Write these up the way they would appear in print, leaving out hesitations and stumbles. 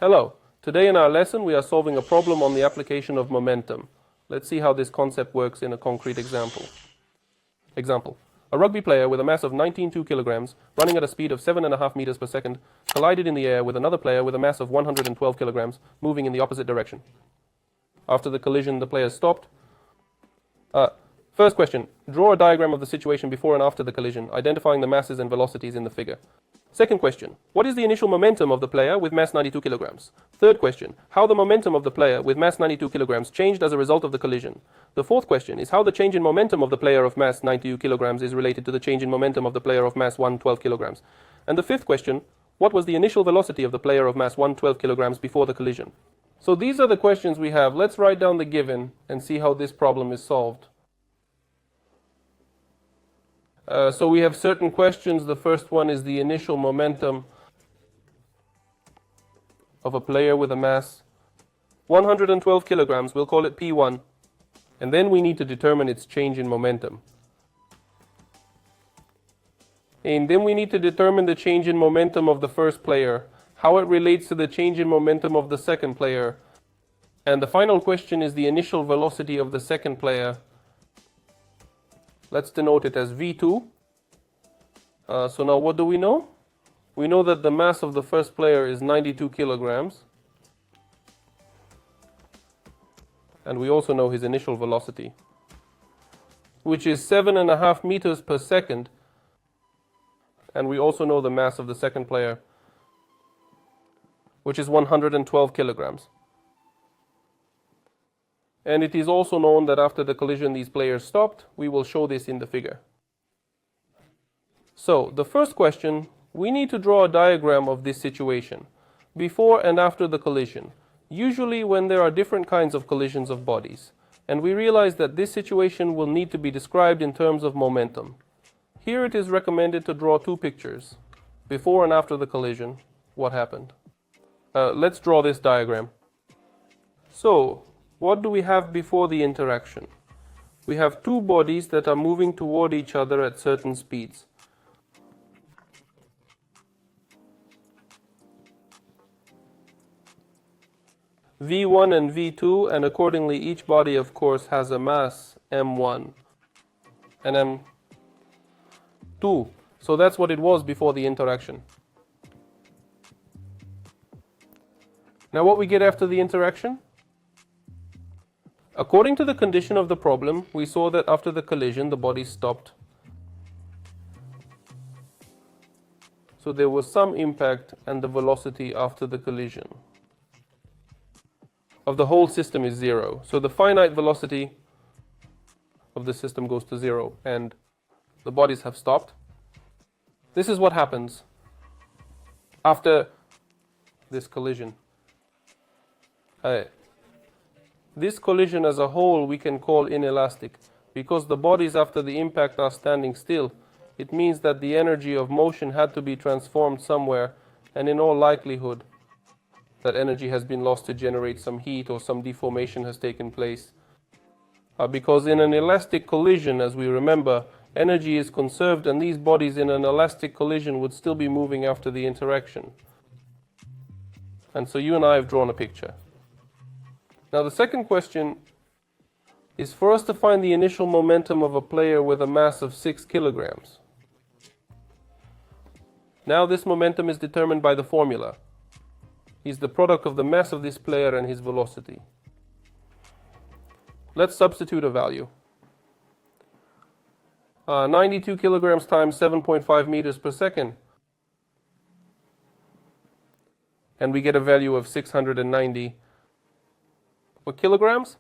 Hello, today in our lesson we are solving a problem on the application of momentum. Let's see how this concept works in a concrete example. Example. A rugby player with a mass of 19.2 kilograms, running at a speed of 7.5 meters per second, collided in the air with another player with a mass of 112 kilograms, moving in the opposite direction. After the collision, the players stopped. First question. Draw a diagram of the situation before and after the collision, identifying the masses and velocities in the figure. Second question. What is the initial momentum of the player with mass 92 kilograms? Third question. How the momentum of the player with mass 92 kilograms changed as a result of the collision. The fourth question is how the change in momentum of the player of mass 92 kilograms is related to the change in momentum of the player of mass 112 kilograms. And the fifth question. What was the initial velocity of the player of mass 112 kilograms before the collision? So these are the questions we have. Let's write down the given and see how this problem is solved. So we have certain questions. The first one is the initial momentum of a player with a mass 112 kilograms. We'll call it P1. And then we need to determine its change in momentum. And then we need to determine the change in momentum of the first player, how it relates to the change in momentum of the second player. And the final question is the initial velocity of the second player. Let's denote it as V2. So now what do we know? We know that the mass of the first player is 92 kilograms. And we also know his initial velocity, which is 7.5 meters per second. And we also know the mass of the second player, which is 112 kilograms. And it is also known that after the collision these players stopped. We will show this in the figure. So, the first question, we need to draw a diagram of this situation, before and after the collision, usually when there are different kinds of collisions of bodies. And we realize that this situation will need to be described in terms of momentum. Here it is recommended to draw two pictures, before and after the collision, what happened. Let's draw this diagram. So, what do we have before the interaction? We have two bodies that are moving toward each other at certain speeds. V1 and V2, and accordingly each body of course has a mass M1 and M2. So that's what it was before the interaction. Now what we get after the interaction? According to the condition of the problem, we saw that after the collision the bodies stopped. So there was some impact, and the velocity after the collision of the whole system is 0. So the finite velocity of the system goes to 0 and the bodies have stopped. This is what happens after this collision. This collision as a whole we can call inelastic, because the bodies after the impact are standing still. It means that the energy of motion had to be transformed somewhere, and in all likelihood that energy has been lost to generate some heat, or some deformation has taken place. Because in an elastic collision, as we remember, energy is conserved, and these bodies in an elastic collision would still be moving after the interaction. And so you and I have drawn a picture. Now the second question is for us to find the initial momentum of a player with a mass of 6 kilograms. Now this momentum is determined by the formula. Is the product of the mass of this player and his velocity. Let's substitute a value. 92 kilograms times 7.5 meters per second. And we get a value of 690 kilograms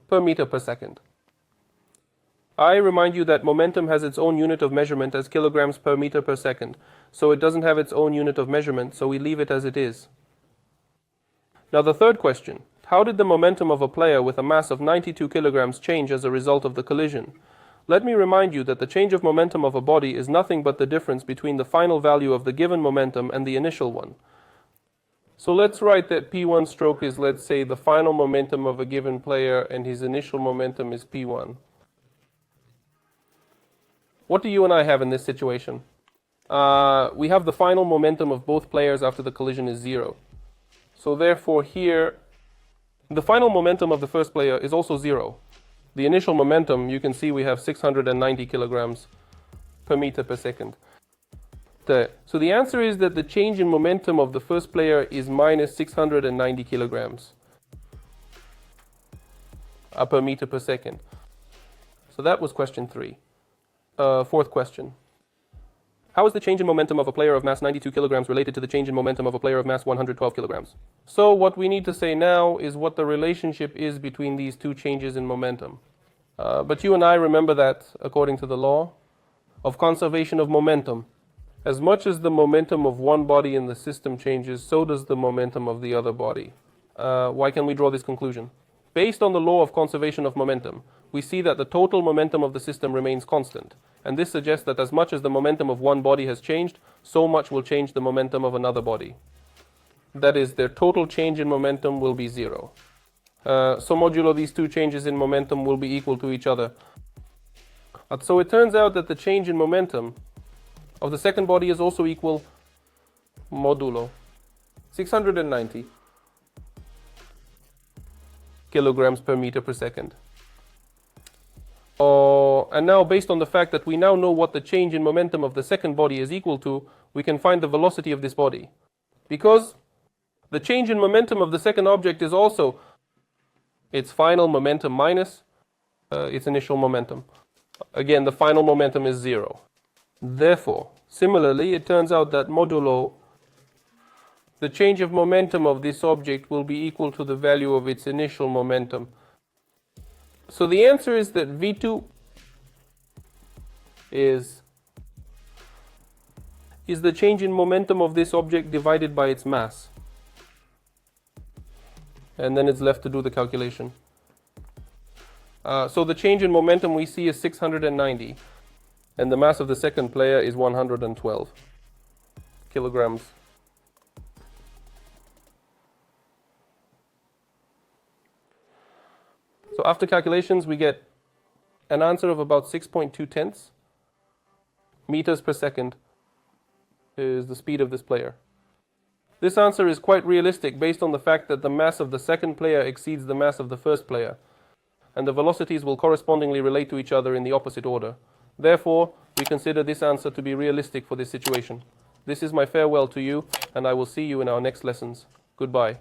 per meter per second. I remind you that momentum has its own unit of measurement as kilograms per meter per second. So it doesn't have its own unit of measurement, so we leave it as it is. Now the third question. How did the momentum of a player with a mass of 92 kilograms change as a result of the collision? Let me remind you that the change of momentum of a body is nothing but the difference between the final value of the given momentum and the initial one. So let's write that P1 stroke is, let's say, the final momentum of a given player, and his initial momentum is P1. What do you and I have in this situation? We have the final momentum of both players after the collision is 0. So therefore here, the final momentum of the first player is also 0. The initial momentum, you can see we have 690 kilograms per meter per second. So the answer is that the change in momentum of the first player is minus 690 kilograms per meter per second. So that was question 3. Fourth question. How is the change in momentum of a player of mass 92 kilograms related to the change in momentum of a player of mass 112 kilograms? So what we need to say now is what the relationship is between these two changes in momentum. But you and I remember that according to the law of conservation of momentum, as much as the momentum of one body in the system changes, so does the momentum of the other body. Why can we draw this conclusion? Based on the law of conservation of momentum, we see that the total momentum of the system remains constant. And this suggests that as much as the momentum of one body has changed, so much will change the momentum of another body. That is, their total change in momentum will be 0. So modulo these two changes in momentum will be equal to each other. So it turns out that the change in momentum of the second body is also equal modulo 690 kilograms per meter per second. And now, based on the fact that we now know what the change in momentum of the second body is equal to, we can find the velocity of this body. Because the change in momentum of the second object is also its final momentum minus its initial momentum. Again, the final momentum is 0. Therefore, similarly, it turns out that modulo the change of momentum of this object will be equal to the value of its initial momentum. So the answer is that V2 is the change in momentum of this object divided by its mass. And then it's left to do the calculation. So the change in momentum we see is 690. And the mass of the second player is 112 kilograms. So after calculations, we get an answer of about 6.2 tenths meters per second is the speed of this player. This answer is quite realistic based on the fact that the mass of the second player exceeds the mass of the first player, and the velocities will correspondingly relate to each other in the opposite order. Therefore, we consider this answer to be realistic for this situation. This is my farewell to you, and I will see you in our next lessons. Goodbye.